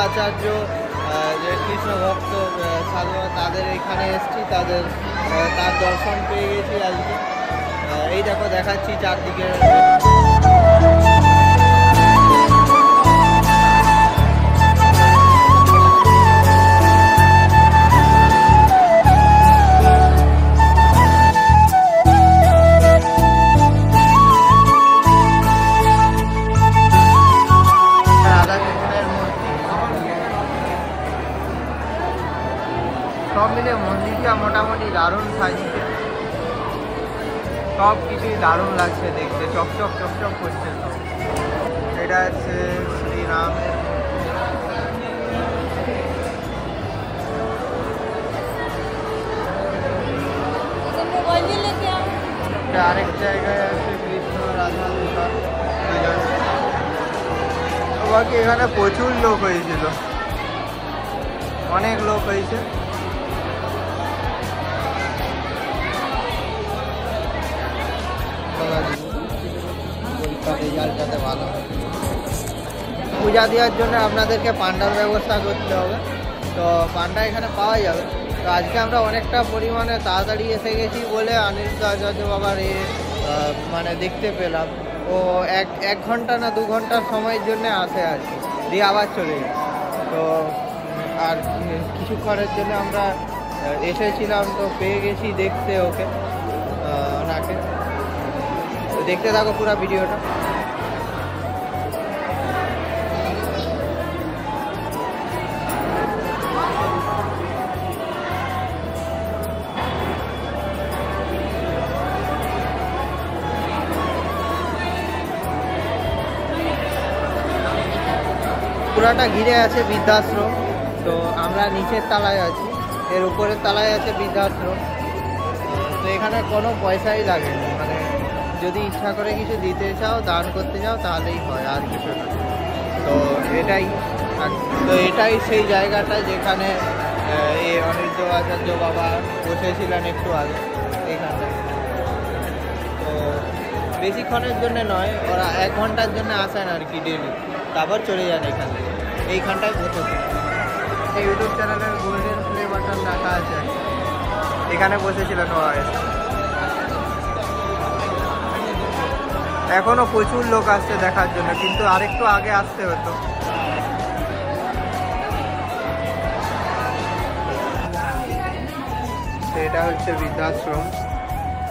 আচার্য যে কৃষ্ণ ভক্ত সাধু তাদের এখানে এসেছি, তার দর্শন পেয়ে গেছি আজকে। এই দেখো দেখাচ্ছি চারদিকে। সব মিলে মন্দিরটা মোটামুটি দারুণ সাজিয়েছে, সব কিছুই দারুণ লাগছে দেখতে, চকচক চকচক করছে সব। এটা হচ্ছে শ্রীরামের আরেক জায়গায় আছে কৃষ্ণ রাধা দুজন। বাকি এখানে প্রচুর লোক হয়েছিল, অনেক লোক হয়েছে। রেজাল্ট যাতে ভালো হয়। পূজা দেওয়ার জন্য আপনাদেরকে পান্ডার ব্যবস্থা করতে হবে, তো পান্ডা এখানে পাওয়া যাবে। তো আজকে আমরা অনেকটা পরিমাণে তাড়াতাড়ি এসে গেছি বলে অনিরুদ্ধ আচার্য বাবার মানে দেখতে পেলাম। ও এক ঘন্টা না 2 ঘন্টার সময়ের জন্য আসে আর কি, দিয়ে আবার চলে যায়। তো আর কিছুক্ষণের জন্য আমরা এসেছিলাম, তো পেয়ে গেছি দেখতে ওনাকে। তো দেখতে থাকো পুরো ভিডিওটা। পুরাটা ঘিরে আছে বৃদ্ধাশ্রম। তো আমরা নিচের তলায় আছি, এর উপরের তলায় আছে বৃদ্ধাশ্রম। তো এখানে কোনো পয়সাই লাগে না, মানে যদি ইচ্ছা করে কিছু দিতে চাও, দান করতে চাও তাহলেই হয়, আর কিছু না। তো এটাই সেই জায়গাটা যেখানে অনিরুদ্ধ আচার্য বাবা বসেছিলেন একটু আগে এইখানটায়। তো বেশিক্ষণের জন্য নয়, ওরা 1 ঘন্টার জন্য আসেন আর কি ডেলি, তারপর চলে যান এখান থেকে। এইখানটায় বসেছে। এই ইউটিউব চ্যানেলের গোল্ডেন প্লে বাটন রাখা আছে, এখানে বসেছিলেন ওরা। এখনো প্রচুর লোক আসছে দেখার জন্য, কিন্তু আরেকটু আগে আসতে হতো। এটা হচ্ছে বৃদ্ধাশ্রম,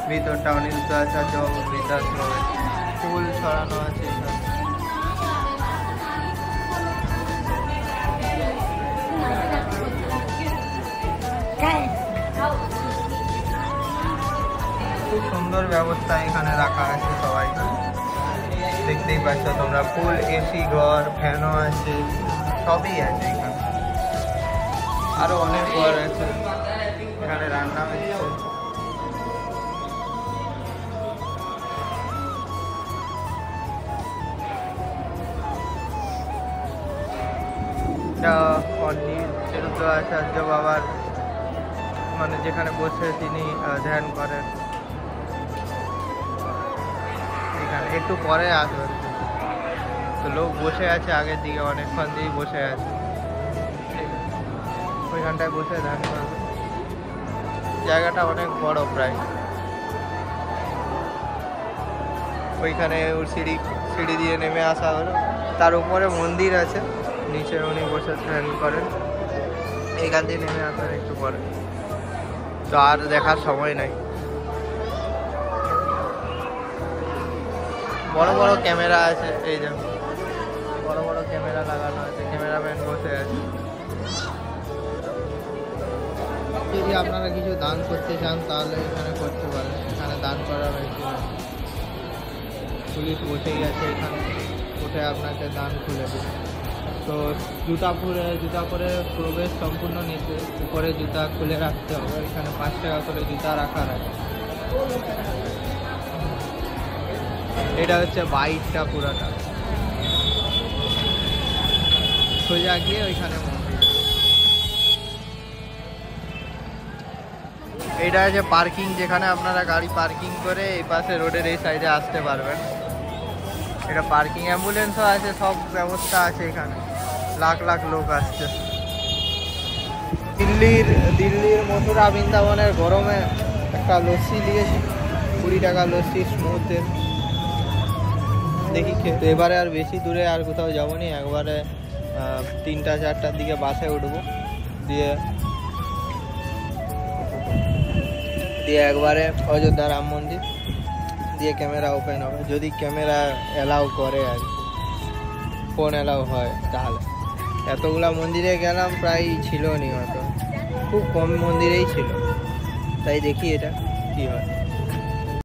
ভিতরটা অনিরুদ্ধ আচার্য বৃদ্ধাশ্রমে ফুল ছড়ানো আছে এখানে। খুব সুন্দর ব্যবস্থা এখানে রাখা আছে, সবাই দেখতেই পাচ্ছ তোমরা। ফুল এসি ঘর, ফ্যানও আছে, সবই আছে এখানে। আরো অনেক ঘর আছে, এখানে রান্না হচ্ছে। অনিরুদ্ধ আচার্য বাবার মানে যেখানে বসে তিনি ধ্যান করেন। এখানে একটু পরে আসবেন, তো লোক বসে আছে আগের দিকে, অনেকক্ষণ দিয়েই বসে আছে। ওইখানটায় বসে ধ্যান করবে। জায়গাটা অনেক বড় প্রায়। ওইখানে সিঁড়ি দিয়ে নেমে আসা হলো, তার উপরে মন্দির আছে, নিচে উনি বসে ধ্যান করেন। এইখান দিয়ে নেমে আসার একটু পরে, তো আর দেখার সময় নাই। বড় বড় ক্যামেরা আছে, এই যে বড় বড় ক্যামেরা লাগানো আছে, ক্যামেরাম্যান বসে আছে। যদি আপনারা কিছু দান করতে চান তাহলে এখানে করতে পারেন, এখানে দান করার হয়েছে। পুলিশ বসে গেছে এখানে, উঠে আপনাকে দান খুলে দেবে। তো জুতা পরে প্রবেশ সম্পূর্ণ নিতে, উপরে জুতা খুলে রাখতে হবে। এখানে 5 টাকা করে জুতা রাখার আছে। এটা হচ্ছে বাইকটা পুরাটা, সোজা গিয়ে ওইখানে মন্দির। এটা হচ্ছে পার্কিং, যেখানে আপনারা গাড়ি পার্কিং করে এই পাশে রোডের এই সাইডে আসতে পারবেন। এটা পার্কিং, অ্যাম্বুলেন্সও আছে, সব ব্যবস্থা আছে এখানে। লাখ লাখ লোক আসছে। দিল্লির মথুরা বৃন্দাবনের গরমে একটা লস্যি নিয়েছি, 20 টাকা লস্যি স্মুথের, দেখি তো এবারে আর বেশি দূরে আর কোথাও যাবো নি, একবারে 3টা 4টার দিকে বাসে উঠবো, দিয়ে একবারে অযোধ্যা রাম মন্দির, দিয়ে ক্যামেরা ওপেন হবে, যদি ক্যামেরা অ্যালাউ করে আর কি, ফোন অ্যালাউ হয় তাহলে। এতগুলা মন্দিরে গেলাম, প্রায় ছিল নি, হয়তো খুব কম মন্দিরেই ছিল, তাই দেখি এটা কি হয়।